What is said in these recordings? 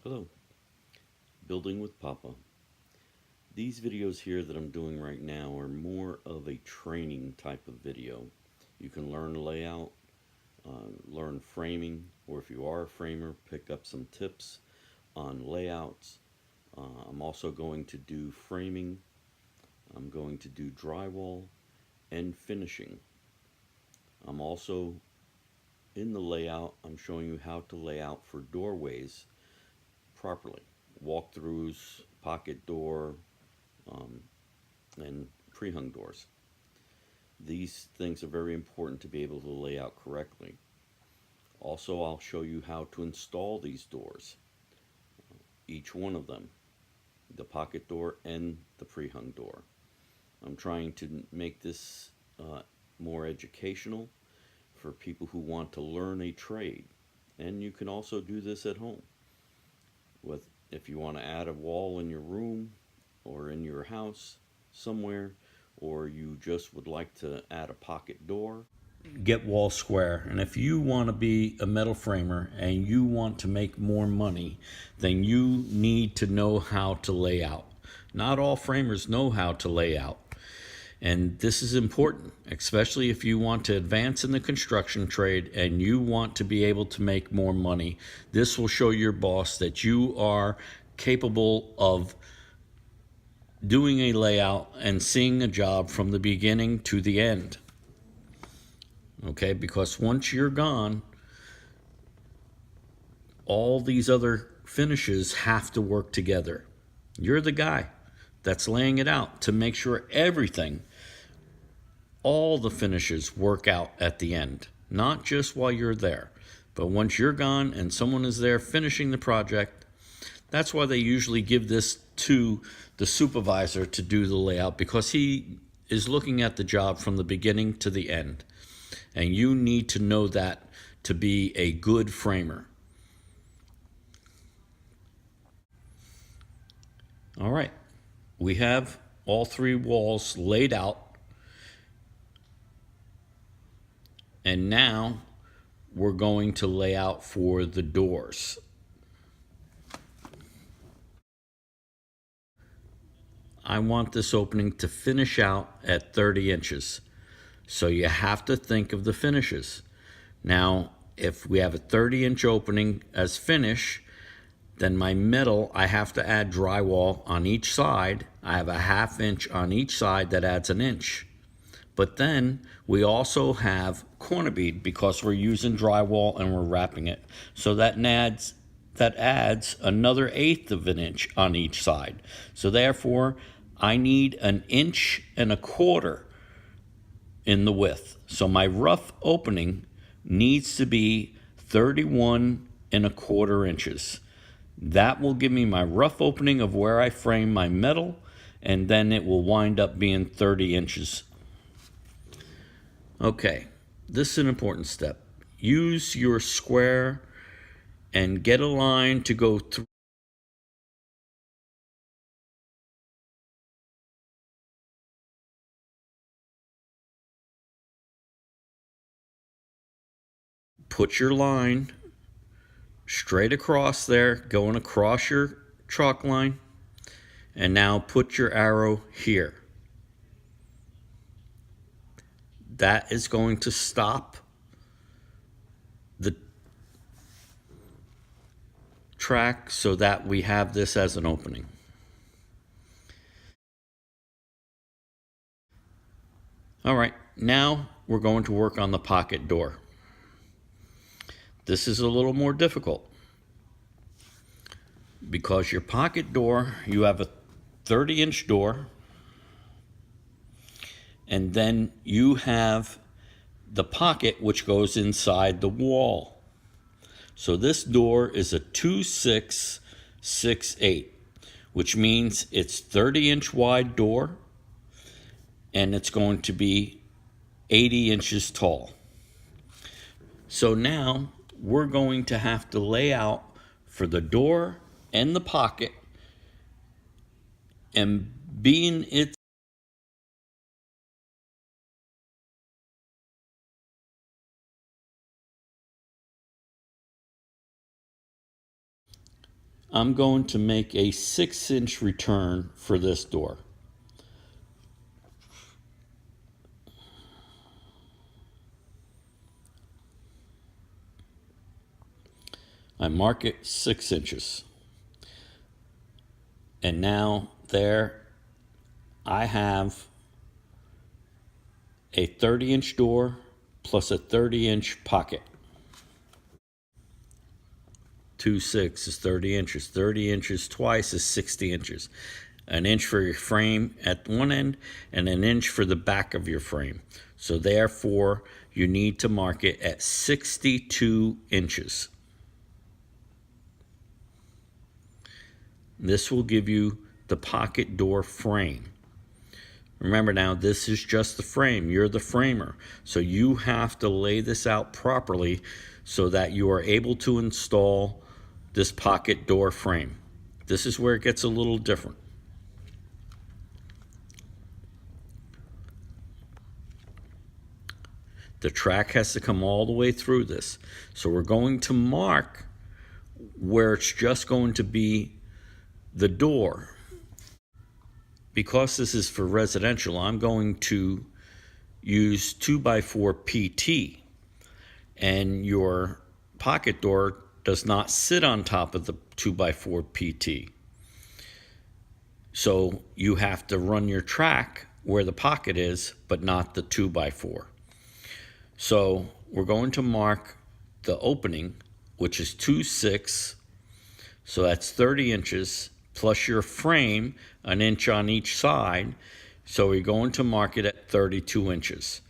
Hello, Building with Papa. These videos here that I'm doing right now are more of a training type of video. You can learn layout, learn framing, or if you are a framer, pick up some tips on layouts. I'm also going to do framing. I'm going to do drywall and finishing. I'm also in the layout, I'm showing you how to lay out for doorways properly. Walkthroughs, pocket door, um, and pre-hung doors. These things are very important to be able to lay out correctly. Also, I'll show you how to install these doors, each one of them, the pocket door and the pre-hung door. I'm trying to make this more educational for people who want to learn a trade. And you can also do this at home. If you want to add a wall in your room or in your house somewhere, or you just would like to add a pocket door, get wall square. And if you want to be a metal framer and you want to make more money, then you need to know how to lay out. Not all framers know how to lay out. And this is important, especially if you want to advance in the construction trade and you want to be able to make more money. This will show your boss that you are capable of doing a layout and seeing a job from the beginning to the end. Okay, because once you're gone, all these other finishes have to work together. You're the guy that's laying it out to make sure everything, all the finishes work out at the end, not just while you're there. But once you're gone and someone is there finishing the project, that's why they usually give this to the supervisor to do the layout, because he is looking at the job from the beginning to the end. And you need to know that to be a good framer. All right, we have all three walls laid out. And now we're going to lay out for the doors. I want this opening to finish out at 30 inches. So you have to think of the finishes. Now, if we have a 30-inch opening as finish, then my middle, I have to add drywall on each side. I have a 1/2 inch on each side that adds 1 inch. But then we also have corner bead because we're using drywall and we're wrapping it. So that adds another 1/8 of an inch on each side. So therefore, I need 1.25 inches in the width. So my rough opening needs to be 31.25 inches. That will give me my rough opening of where I frame my metal, and then it will wind up being 30 inches. Okay, this is an important step. Use your square and get a line to go through. Put your line straight across there, going across your chalk line, and now put your arrow here. That is going to stop the track so that we have this as an opening. All right, now we're going to work on the pocket door. This is a little more difficult because your pocket door, you have a 30-inch door, and then you have the pocket which goes inside the wall. So this door is a 2.668, which means it's 30-inch wide door and it's going to be 80 inches tall. So now we're going to have to lay out for the door and the pocket, and being it's I'm going to make a 6-inch return for this door. I mark it 6 inches. And now there I have a 30-inch door plus a 30-inch pocket. 2, 6 is 30 inches. 30 inches twice is 60 inches. An inch for your frame at one end and an inch for the back of your frame. So therefore, you need to mark it at 62 inches. This will give you the pocket door frame. Remember now, this is just the frame. You're the framer. So you have to lay this out properly so that you are able to install this pocket door frame. This is where it gets a little different. The track has to come all the way through this. So we're going to mark where it's just going to be the door. Because this is for residential, I'm going to use 2x4 PT, and your pocket door does not sit on top of the 2x4 PT. So you have to run your track where the pocket is, but not the 2x4. So we're going to mark the opening, which is 2, 6, so that's 30 inches, plus your frame, an inch on each side. So we're going to mark it at 32 inches.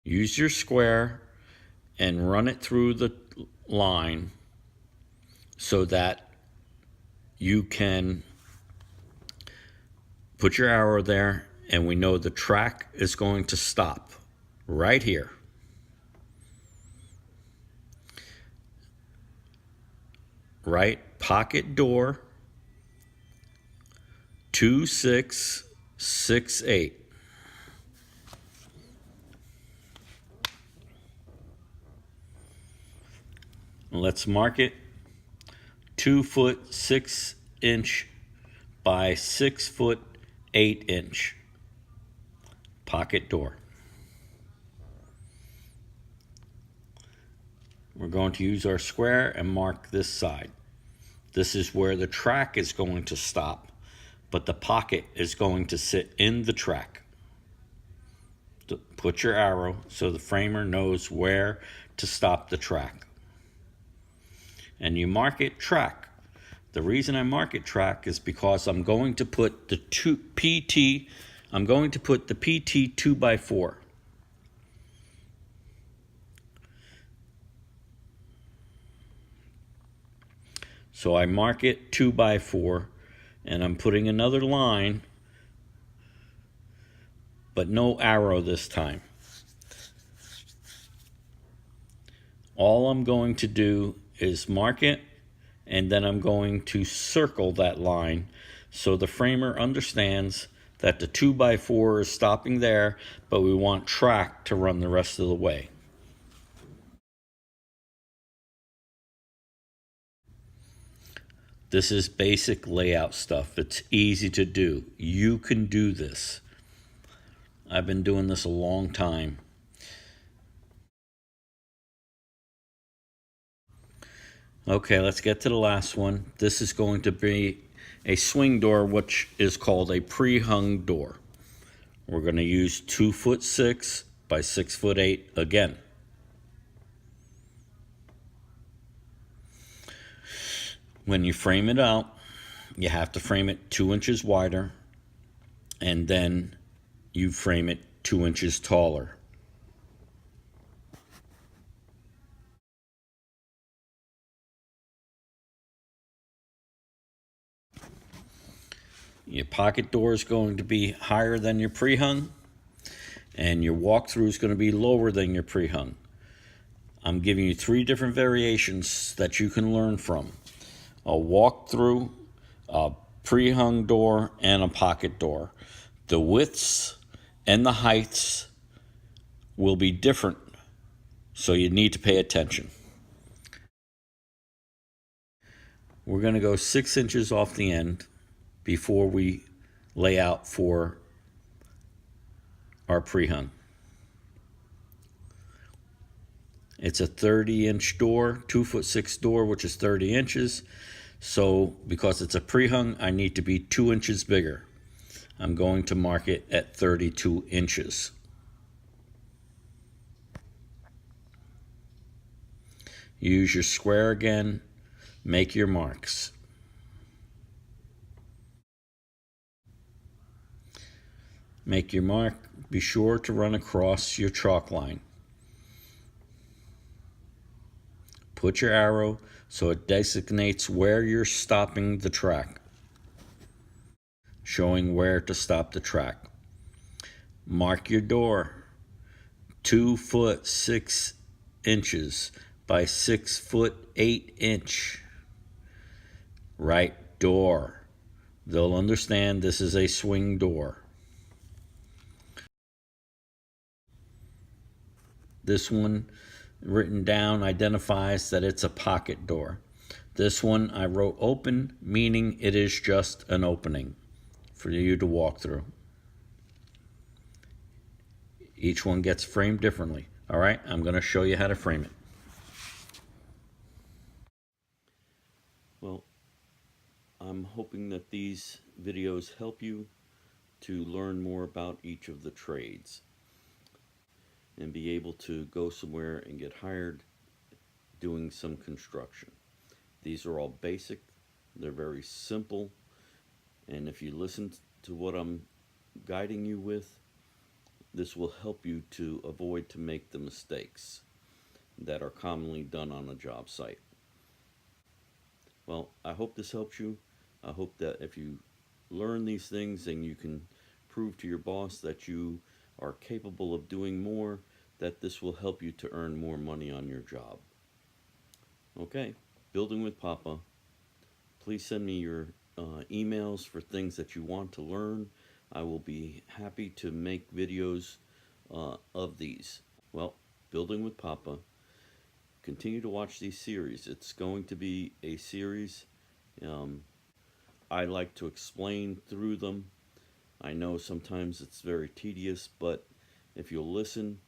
Use your square and run it through the line so that you can put your arrow there, and we know the track is going to stop right here. Right pocket door, 2, 6, 6, 8. Let's mark it 2 foot 6 inch by 6 foot 8 inch pocket door. We're going to use our square and mark this side. This is where the track is going to stop, but the pocket is going to sit in the track. Put your arrow so the framer knows where to stop the track. And you mark it track. The reason I mark it track is because I'm going to put the PT 2x4. So I mark it 2x4, and I'm putting another line, but no arrow this time. All I'm going to do is mark it, and then I'm going to circle that line so the framer understands that the 2x4 is stopping there, but we want track to run the rest of the way. This is basic layout stuff. It's easy to do. You can do this. I've been doing this a long time. Okay, let's get to the last one. This is going to be a swing door, which is called a pre-hung door. We're going to use 2 foot 6 by 6 foot 8 again. When you frame it out, you have to frame it 2 inches wider, and then you frame it 2 inches taller. Your pocket door is going to be higher than your pre-hung, and your walk-through is going to be lower than your pre-hung. I'm giving you 3 different variations that you can learn from: a walk-through, a pre-hung door, and a pocket door. The widths and the heights will be different So you need to pay attention. We're going to go 6 inches off the end before we lay out for our pre-hung. It's a 30-inch door, 2'6" door, which is 30 inches. So because it's a pre-hung, I need to be 2 inches bigger. I'm going to mark it at 32 inches. Use your square again, make your marks. Make your mark, be sure to run across your chalk line. Put your arrow so it designates where you're stopping the track, showing where to stop the track. Mark your door, 2'6" by 6'8". Right door. They'll understand this is a swing door. This one written down identifies that it's a pocket door. This one I wrote open, meaning it is just an opening for you to walk through. Each one gets framed differently. All right, I'm going to show you how to frame it. Well, I'm hoping that these videos help you to learn more about each of the trades and be able to go somewhere and get hired doing some construction. These are all basic, they're very simple, and if you listen to what I'm guiding you with, this will help you to avoid to make the mistakes that are commonly done on a job site. Well, I hope this helps you. I hope that if you learn these things and you can prove to your boss that you are capable of doing more, that this will help you to earn more money on your job. Okay, Building with Papa. Please send me your emails for things that you want to learn. I will be happy to make videos of these. Well, Building with Papa. Continue to watch these series. It's going to be a series. I like to explain through them. I know sometimes it's very tedious, but if you'll listen,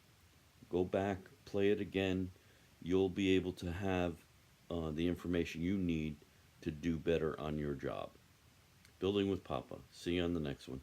go back, play it again, you'll be able to have the information you need to do better on your job. Building with Papa. See you on the next one.